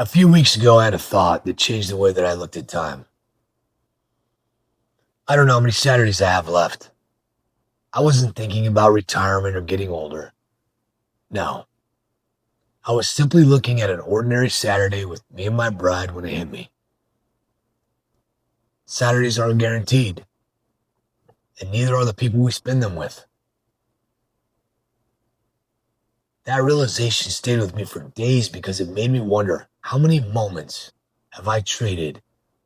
A few weeks ago, I had a thought that changed the way that I looked at time. I don't know how many Saturdays I have left. I wasn't thinking about retirement or getting older. No, I was simply looking at an ordinary Saturday with me and my bride when it hit me. Saturdays aren't guaranteed, and neither are the people we spend them with. That realization stayed with me for days because it made me wonder how many moments have I traded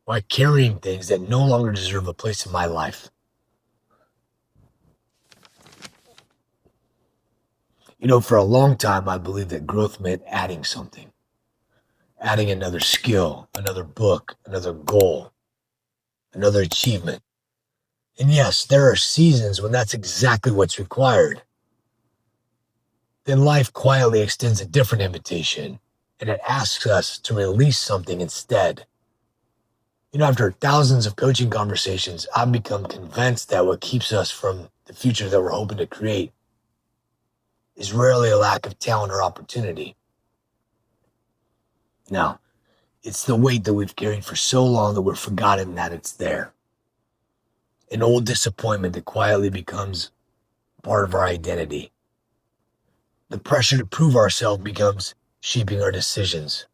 by carrying things that no longer deserve a place in my life. For a long time, I believed that growth meant adding something, adding another skill, another book, another goal, another achievement. And yes, there are seasons when that's exactly what's required. Then life quietly extends a different invitation, and it asks us to release something instead. After thousands of coaching conversations, I've become convinced that what keeps us from the future that we're hoping to create is rarely a lack of talent or opportunity. No, it's the weight that we've carried for so long that we've forgotten that it's there. An old disappointment that quietly becomes part of our identity. The pressure to prove ourselves becomes shaping our decisions.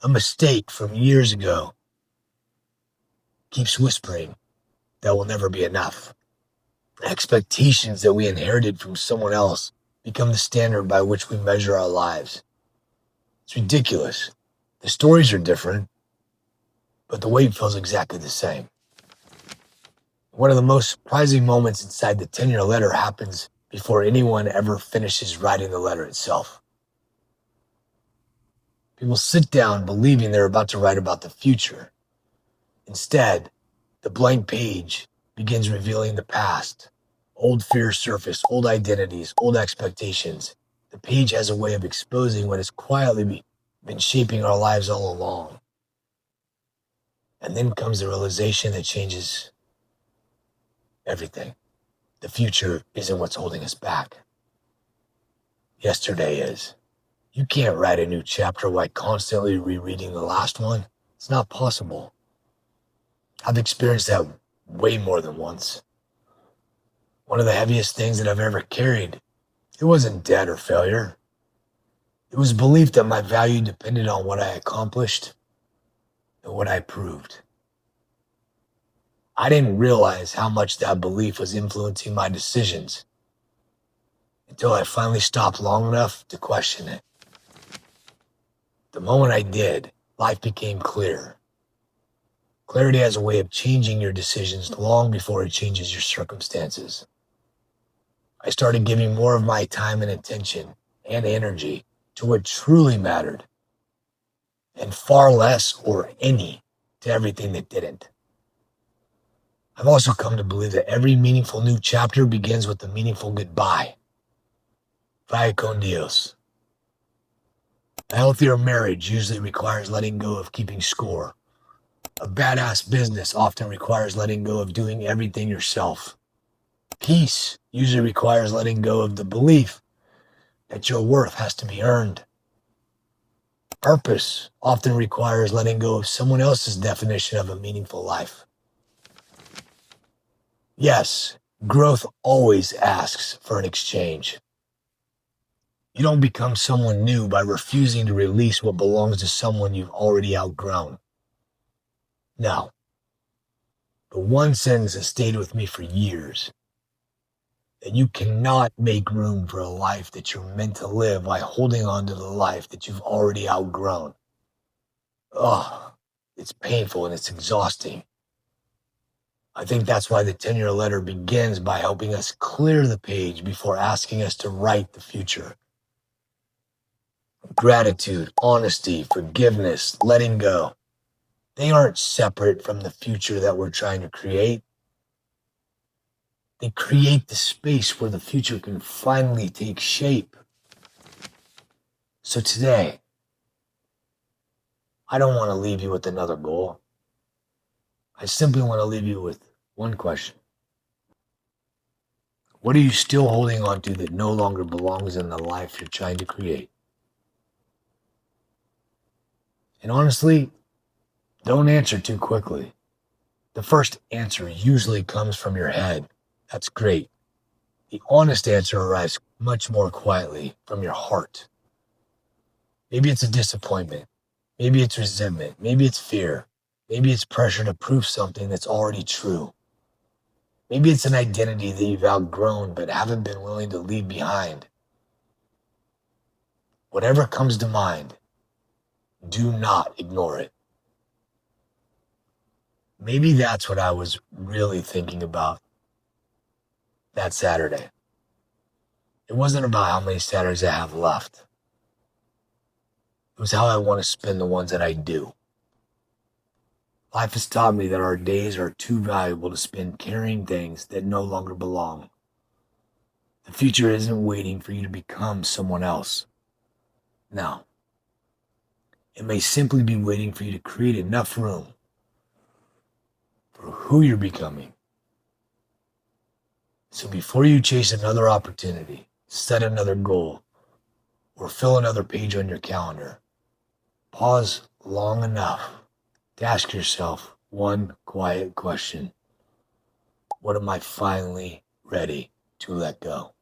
A mistake from years ago keeps whispering that will never be enough. Expectations that we inherited from someone else become the standard by which we measure our lives. It's ridiculous. The stories are different, but the weight feels exactly the same. One of the most surprising moments inside the 10-year letter happens before anyone ever finishes writing the letter itself. People sit down believing they're about to write about the future. Instead, the blank page begins revealing the past. Old fears surface, old identities, old expectations. The page has a way of exposing what has quietly been shaping our lives all along. And then comes the realization that changes everything. The future isn't what's holding us back. Yesterday is. You can't write a new chapter while constantly rereading the last one. It's not possible. I've experienced that way more than once. One of the heaviest things that I've ever carried, it wasn't debt or failure. It was belief that my value depended on what I accomplished and what I proved. I didn't realize how much that belief was influencing my decisions until I finally stopped long enough to question it. The moment I did, life became clear. Clarity has a way of changing your decisions long before it changes your circumstances. I started giving more of my time and attention and energy to what truly mattered, and far less or any to everything that didn't. I've also come to believe that every meaningful new chapter begins with a meaningful goodbye. Vaya con Dios. A healthier marriage usually requires letting go of keeping score. A badass business often requires letting go of doing everything yourself. Peace usually requires letting go of the belief that your worth has to be earned. Purpose often requires letting go of someone else's definition of a meaningful life. Yes, growth always asks for an exchange. You don't become someone new by refusing to release what belongs to someone you've already outgrown. No. But one sentence has stayed with me for years. That you cannot make room for a life that you're meant to live by holding on to the life that you've already outgrown. It's painful and it's exhausting. I think that's why the 10-year letter begins by helping us clear the page before asking us to write the future. Gratitude, honesty, forgiveness, letting go. They aren't separate from the future that we're trying to create. They create the space where the future can finally take shape. So today, I don't want to leave you with another goal. I simply want to leave you with one question. What are you still holding on to that no longer belongs in the life you're trying to create? And honestly, don't answer too quickly. The first answer usually comes from your head. That's great. The honest answer arrives much more quietly from your heart. Maybe it's a disappointment. Maybe it's resentment. Maybe it's fear. Maybe it's pressure to prove something that's already true. Maybe it's an identity that you've outgrown but haven't been willing to leave behind. Whatever comes to mind, do not ignore it. Maybe that's what I was really thinking about that Saturday. It wasn't about how many Saturdays I have left. It was how I want to spend the ones that I do. Life has taught me that our days are too valuable to spend carrying things that no longer belong. The future isn't waiting for you to become someone else. No. It may simply be waiting for you to create enough room for who you're becoming. So before you chase another opportunity, set another goal, or fill another page on your calendar, pause long enough to ask yourself one quiet question. What am I finally ready to let go?